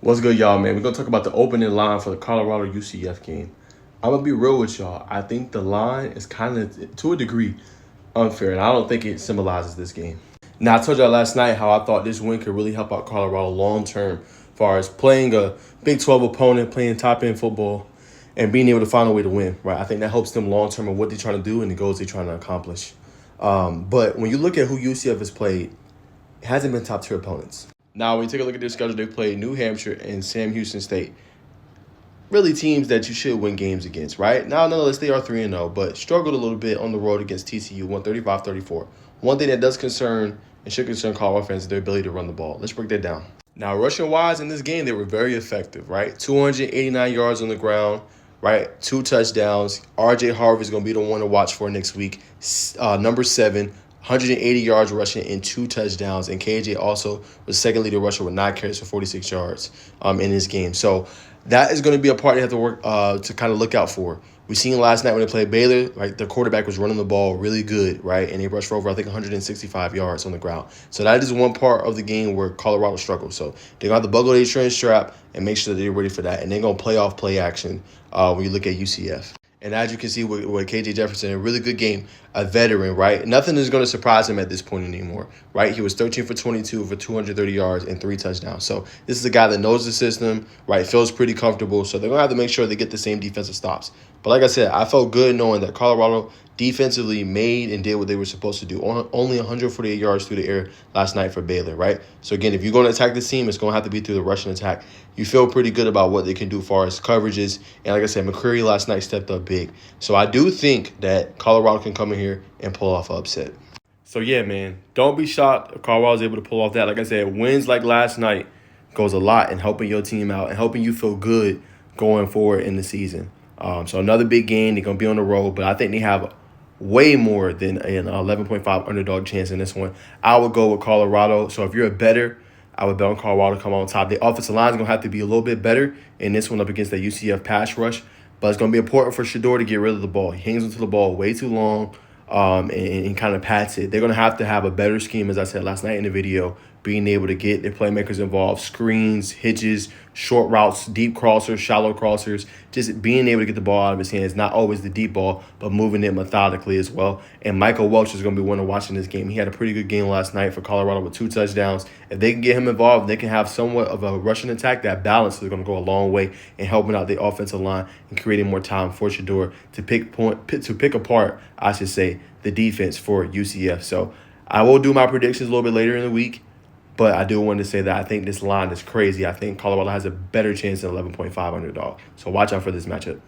What's good, y'all, man? We're going to talk about the opening line for the Colorado UCF game. I'm going to be real with y'all. I think the line is kind of, to a degree, unfair, and I don't think it symbolizes this game. Now, I told y'all last night how I thought this win could really help out Colorado long-term as far as playing a Big 12 opponent, playing top-end football, and being able to find a way to win, right? I think that helps them long-term in what they're trying to do and the goals they're trying to accomplish. But when you look at who UCF has played, it hasn't been top-tier opponents. Now, when you take a look at their schedule, they played New Hampshire and Sam Houston State. Really teams that you should win games against, right? Now, nonetheless, they are 3-0, but struggled a little bit on the road against TCU, 135-34. One thing that does concern and should concern Colorado fans is their ability to run the ball. Let's break that down. Now, rushing-wise in this game, they were very effective, right? 289 yards on the ground, right? 2 touchdowns. R.J. Harvey is going to be the one to watch for next week. Number 7. 180 yards rushing and 2 touchdowns. And KJ also was second leading rusher with 9 carries for 46 yards in this game. So that is going to be a part they have to work to kind of look out for. We seen last night when they played Baylor, right? Their quarterback was running the ball really good, right? And they rushed for over, I think, 165 yards on the ground. So that is one part of the game where Colorado struggles. So they're going to have to buckle their training strap and make sure that they're ready for that. And they're going to play off play action when you look at UCF. And as you can see with KJ Jefferson, a really good game, a veteran, right? Nothing is going to surprise him at this point anymore, right? He was 13 for 22 for 230 yards and 3 touchdowns. So this is a guy that knows the system, right? Feels pretty comfortable. So they're going to have to make sure they get the same defensive stops. But like I said, I felt good knowing that Colorado defensively made and did what they were supposed to do. Only 148 yards through the air last night for Baylor, right? So again, if you're going to attack this team, it's going to have to be through the rushing attack. You feel pretty good about what they can do as far as coverages. And like I said, McCreary last night stepped up big. So I do think that Colorado can come in here and pull off an upset. So yeah, man, don't be shocked if Colorado's able to pull off that. Like I said, wins like last night goes a lot in helping your team out and helping you feel good going forward in the season. So another big game. They're going to be on the road, but I think they have way more than an 11.5 underdog chance in this one. I would go with Colorado. So if you're a bettor, I would bet on Colorado to come on top. The offensive line is going to have to be a little bit better in this one up against the UCF pass rush. But it's going to be important for Shedeur to get rid of the ball. He hangs onto the ball way too long and kind of pats it. They're going to have a better scheme, as I said last night in the video, being able to get their playmakers involved, screens, hitches, short routes, deep crossers, shallow crossers, just being able to get the ball out of his hands, not always the deep ball, but moving it methodically as well. And Michael Welch is going to be one to watch in this game. He had a pretty good game last night for Colorado with 2 touchdowns. If they can get him involved, they can have somewhat of a rushing attack. That balance is going to go a long way in helping out the offensive line and creating more time for Shedeur to pick apart, I should say, the defense for UCF. So I will do my predictions a little bit later in the week. But I do want to say that I think this line is crazy. I think Colorado has a better chance than 11.5 underdog. So watch out for this matchup.